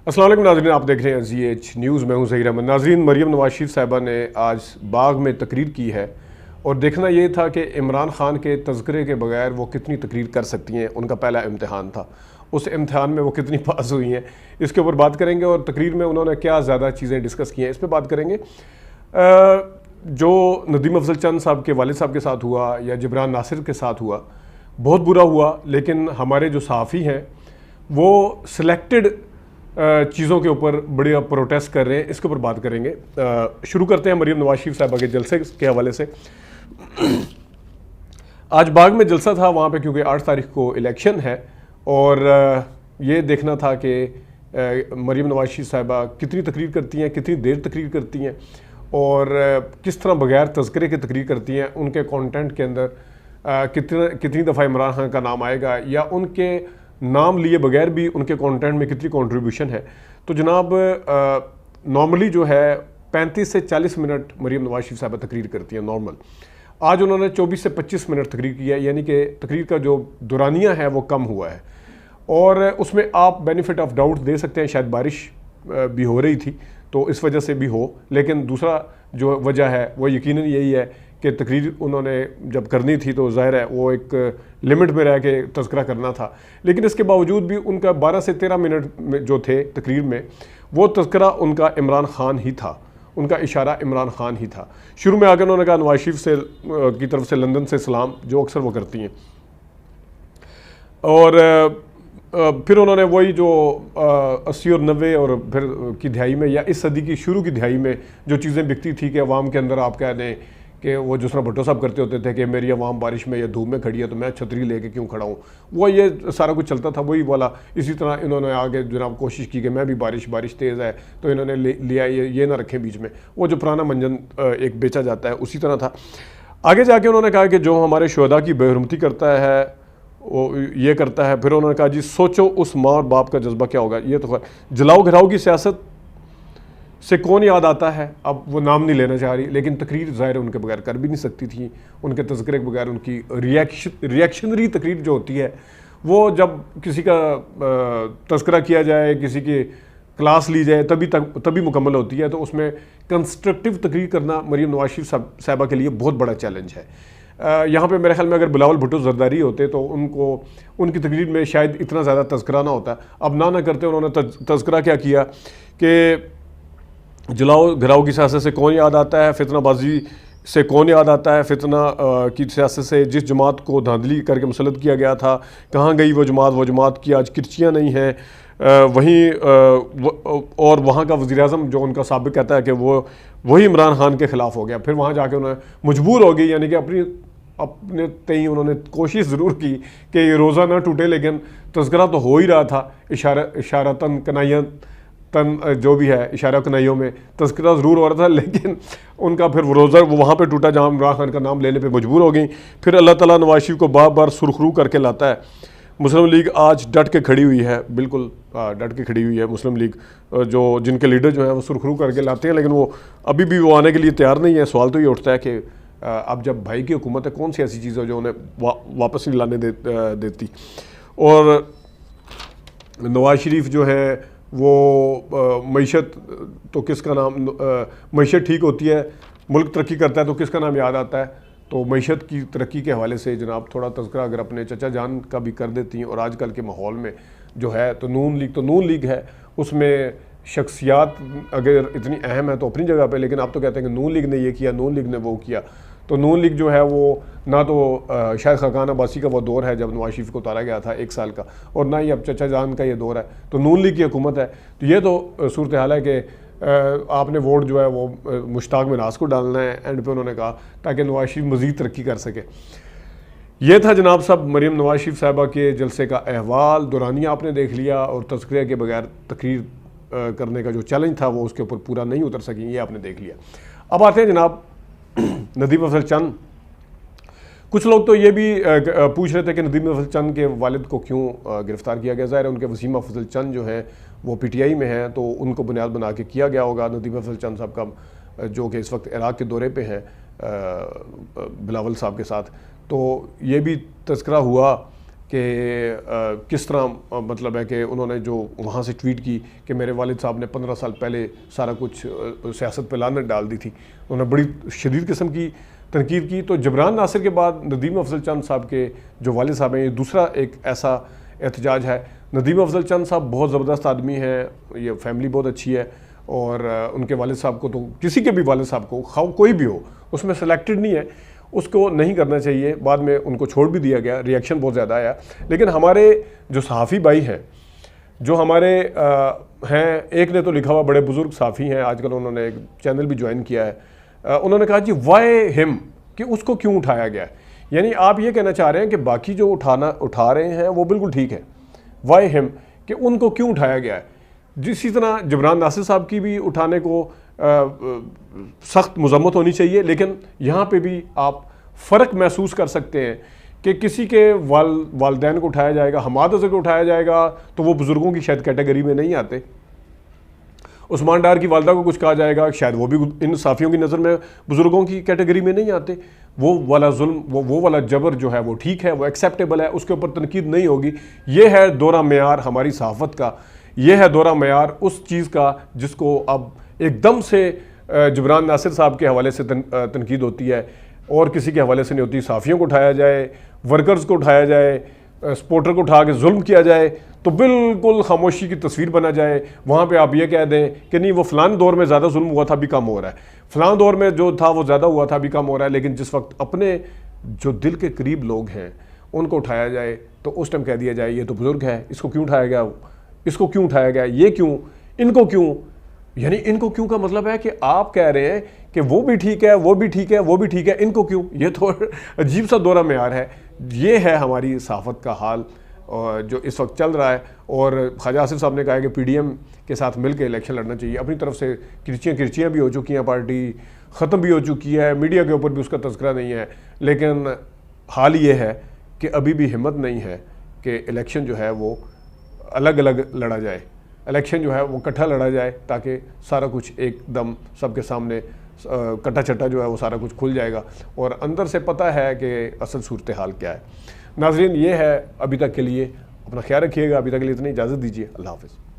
अस्सलाम वालेकुम नाज़रीन, आप देख रहे हैं ZH न्यूज़। मैं हूं ज़हीर अहमद। नाज़रीन, मरियम नवाज शरीफ साहिबा ने आज बाग में तकरीर की है और देखना ये था कि इमरान खान के तज़किरे के बगैर वो कितनी तकरीर कर सकती हैं। उनका पहला इम्तिहान था, उस इम्तिहान में वो कितनी पास हुई हैं, इसके ऊपर बात करेंगे। और तकरीर में उन्होंने क्या ज़्यादा चीज़ें डिस्कस की हैं, इस पर बात करेंगे। जो नदीम अफजल चंद साहब के वालिद साहब के साथ हुआ या जिब्रान नासिर के साथ हुआ, बहुत बुरा हुआ, लेकिन हमारे जो सहाफ़ी हैं वो सिलेक्टेड चीज़ों के ऊपर बड़े प्रोटेस्ट कर रहे हैं। इसके ऊपर बात करेंगे। शुरू करते हैं मरियम नवाज शरीफ साहिबा के जलसे के हवाले से। आज बाग में जलसा था वहाँ पे, क्योंकि 8 तारीख को इलेक्शन है और ये देखना था कि मरियम नवाज शरीफ साहिबा कितनी तकरीर करती हैं, कितनी देर तकरीर करती हैं और किस तरह बगैर तज़किरे के तकरीर करती हैं। उनके कंटेंट के अंदर कितनी दफ़ा इमरान खान का नाम आएगा या उनके नाम लिए बगैर भी उनके कंटेंट में कितनी कंट्रीब्यूशन है। तो जनाब, नॉर्मली जो है 35 से 40 मिनट मरियम नवाज शरीफ साहिबा तकरीर करती हैं नॉर्मल। आज उन्होंने 24 से 25 मिनट तकरीर की है, यानी कि तकरीर का जो दुरानिया है वो कम हुआ है। और उसमें आप बेनिफिट ऑफ डाउट दे सकते हैं, शायद बारिश भी हो रही थी तो इस वजह से भी हो, लेकिन दूसरा जो वजह है वो यकीनन यही है कि तकरीर उन्होंने जब करनी थी तो ज़ाहिर है वो एक लिमिट में रह के तज़किरा करना था। लेकिन इसके बावजूद भी उनका 12 से 13 मिनट में जो थे तकरीर में, वो तज़किरा उनका इमरान खान ही था, उनका इशारा इमरान खान ही था। शुरू में आकर उन्होंने कहा नवाज शरीफ से की तरफ से लंदन से सलाम, जो अक्सर वो करती हैं। और फिर उन्होंने वही जो 80 और 90 और फिर की दिहाई में या इस सदी की शुरू की दिहाई में जो चीज़ें बिकती थी कि अवाम के अंदर आप कह दें कि वो जिस तरह भुट्टो साहब करते होते थे कि मेरी अवाम बारिश में या धूप में खड़ी है तो मैं छतरी लेके क्यों खड़ा हूँ, वो ये सारा कुछ चलता था वही वाला। इसी तरह इन्होंने आगे जनाब कोशिश की कि मैं भी बारिश तेज़ है तो इन्होंने लिया ये ना रखें बीच में, वो जो पुराना मंजन एक बेचा जाता है उसी तरह था। आगे जाके उन्होंने कहा कि जो हमारे शुहदा की बेहरमती करता है वो ये करता है। फिर उन्होंने कहा जी सोचो उस माँ और बाप का जज्बा क्या होगा। ये तो जलाओ घराओ की सियासत से कौन याद आता है, अब वो नाम नहीं लेना चाह रही, लेकिन तकरीर ज़ाहिर उनके बगैर कर भी नहीं सकती थी। उनके तज़किरे के बगैर उनकी रिएक्शनरी तकरीर जो होती है, वो जब किसी का तज़किरा किया जाए, किसी की क्लास ली जाए तभी मुकम्मल होती है। तो उसमें कंस्ट्रक्टिव तकरीर करना मरियम नवाज शरीफ साहिबा के लिए बहुत बड़ा चैलेंज है। यहाँ पे मेरे ख्याल में अगर बिलावल भुट्टो जरदारी होते तो उनकी तकरीर में शायद इतना ज़्यादा तज़किरा ना होता। अब ना करते उन्होंने तज़किरा क्या किया कि जलाओ घराओ की सियासत से कौन याद आता है, फितनाबाजी से कौन याद आता है, फितना की सियासत से जिस जमात को धांधली करके मुसल्लत किया गया था, कहाँ गई वो जमात की आज किरचियाँ नहीं हैं। वहीं और वहाँ का वज़ीर-ए-आज़म जो उनका साबिक़ कहता है कि वही इमरान खान के ख़िलाफ़ हो गया। फिर वहाँ जाके उन्हें मजबूर हो गई, यानी कि अपने तय उन्होंने कोशिश ज़रूर की कि ये रोज़ा ना टूटे, लेकिन तज़किरा तो हो ही रहा था। इशारतन कनायतन जो भी है, इशारा कनाइयों में तज़किरा ज़रूर हो रहा था, लेकिन उनका फिर रोज़ा वो वहाँ पे टूटा जहाँ इमरान खान का नाम लेने पे मजबूर हो गई। फिर अल्लाह ताला नवाज शरीफ को बार बार सुरखरू करके लाता है। मुस्लिम लीग आज डट के खड़ी हुई है, बिल्कुल डट के खड़ी हुई है मुस्लिम लीग। जो जिनके लीडर जो हैं वो सुरखरू करके लाते हैं, लेकिन वो अभी भी वो आने के लिए तैयार नहीं है। सवाल तो ये उठता है कि अब जब भाई की हुकूमत है, कौन सी ऐसी चीज़ है जो उन्हें वापस नहीं लाने देती। और नवाज शरीफ जो है वो मईशत तो किसका नाम, मईशत ठीक होती है, मुल्क तरक्की करता है तो किसका नाम याद आता है। तो मईशत की तरक्की के हवाले से जनाब थोड़ा तज़किरा अगर अपने चचा जान का भी कर देती हैं। और आजकल के माहौल में जो है तो नून लीग है, उसमें शख्सियात अगर इतनी अहम है तो अपनी जगह पे, लेकिन आप तो कहते हैं कि नून लीग ने ये किया, नून लीग ने वो किया। तो नून लीग जो है वो ना तो शायद खाकान अब्बासी का वो दौर है जब नवाज शरीफ को उतारा गया था 1 साल का, और ना ही अब चचा जान का ये दौर है। तो नून लीग की हुकूमत है। तो ये तो सूरत हाल है कि आपने वोट जो है वो मुश्ताक मिनास को डालना है एंड पे, उन्होंने कहा, ताकि नवाज शरीफ मज़ीद तरक्की कर सके। ये था जनाब साहब मरियम नवाज शरीफ साहिबा के जलसे का अहवाल। दुरानिया आपने देख लिया और तज़किरे के बगैर तकरीर करने का जो चैलेंज था वो उसके ऊपर पूरा नहीं उतर सकी, ये आपने देख लिया। अब आते हैं जनाब नदीम अफजल चंद। कुछ लोग तो ये भी पूछ रहे थे कि नदीम अफजल चंद के वालिद को क्यों गिरफ़्तार किया गया। ज़ाहिर है उनके वसीम अफजल चंद जो हैं वो PTI में हैं, तो उनको बुनियाद बना के किया गया होगा। नदीम अफजल चंद साहब का जो कि इस वक्त इराक़ के दौरे पे हैं बिलावल साहब के साथ, तो ये भी तज़किरा हुआ कि किस तरह मतलब है कि उन्होंने जो वहाँ से ट्वीट की कि मेरे वालिद साहब ने 15 साल पहले सारा कुछ सियासत पे लानत डाल दी थी, उन्होंने बड़ी शदीद किस्म की तनकीद की। तो जबरान नासिर के बाद नदीम अफजल चंद साहब के जो वालिद साहब हैं, ये दूसरा एक ऐसा एहतजाज है। नदीम अफजल चंद साहब बहुत ज़बरदस्त आदमी हैं, ये फैमिली बहुत अच्छी है, और उनके वालिद साहब को तो किसी के भी वालिद साहब को खाओ कोई भी हो उसमें सेलेक्टेड नहीं है, उसको नहीं करना चाहिए। बाद में उनको छोड़ भी दिया गया, रिएक्शन बहुत ज़्यादा आया। लेकिन हमारे जो सहाफ़ी भाई हैं, जो हमारे हैं, एक ने तो लिखा हुआ, बड़े बुज़ुर्ग सहाफ़ी हैं, आजकल उन्होंने एक चैनल भी ज्वाइन किया है, उन्होंने कहा जी वाई हिम, कि उसको क्यों उठाया गया। यानी आप ये कहना चाह रहे हैं कि बाकी जो उठा रहे हैं वो बिल्कुल ठीक है, वाई हिम कि उनको क्यों उठाया गया है। जिसी तरह जबरान नासिर साहब की भी उठाने को सख्त मजम्मत होनी चाहिए, लेकिन यहाँ पे भी आप फ़र्क महसूस कर सकते हैं कि किसी के वालदैन को उठाया जाएगा, हमाद अज़हर को उठाया जाएगा तो वो बुज़ुर्गों की शायद कैटेगरी में नहीं आते। उस्मान डार की वालदा को कुछ कहा जाएगा, शायद वो भी इन साफ़ियों की नज़र में बुज़ुर्गों की कैटेगरी में नहीं आते। वो वाला जुल्म, वो वाला जबर जो है वो ठीक है, वो एक्सेप्टेबल है, उसके ऊपर तनकीद नहीं होगी। ये है दौरा मेयार हमारी सहाफ़त का, ये है दौरा मेयार उस चीज़ का जिसको अब एकदम से जबरान नासिर साहब के हवाले से तनकीद होती है और किसी के हवाले से नहीं होती। साफ़ियों को उठाया जाए, वर्कर्स को उठाया जाए, सपोर्टर को उठा के जुल्म किया जाए तो बिल्कुल खामोशी की तस्वीर बना जाए। वहाँ पे आप ये कह दें कि नहीं वो फ़लान दौर में ज़्यादा जुल्म हुआ था, अभी कम हो रहा है, फ़लान दौर में जो था वो ज़्यादा हुआ था, अभी कम हो रहा है। लेकिन जिस वक्त अपने जो दिल के करीब लोग हैं उनको उठाया जाए तो उस टाइम कह दिया जाए ये तो बुज़ुर्ग है, इसको क्यों उठाया गया, इसको क्यों उठाया गया, ये क्यों, इनको क्यों। यानी इनको क्यों का मतलब है कि आप कह रहे हैं कि वो भी ठीक है, वो भी ठीक है, वो भी ठीक है, इनको क्यों। ये तो अजीब सा दौरा मेयार है। ये है हमारी सहाफ़त का हाल जो इस वक्त चल रहा है। और ख्वाजा आसिफ साहब ने कहा है कि पीडीएम के साथ मिलकर इलेक्शन लड़ना चाहिए। अपनी तरफ से किरचियाँ भी हो चुकी हैं, पार्टी ख़त्म भी हो चुकी है, मीडिया के ऊपर भी उसका तज़किरा नहीं है। लेकिन हाल ये है कि अभी भी हिम्मत नहीं है कि इलेक्शन जो है वो अलग अलग लड़ा जाए, इलेक्शन जो है वो इकट्ठा लड़ा जाए, ताकि सारा कुछ एकदम सबके सामने कट्टा चट्टा जो है वो सारा कुछ खुल जाएगा और अंदर से पता है कि असल सूरत हाल क्या है। नाज़रीन, ये है अभी तक के लिए, अपना ख्याल रखिएगा। अभी तक के लिए इतनी इजाज़त दीजिए, अल्लाह हाफ़िज़।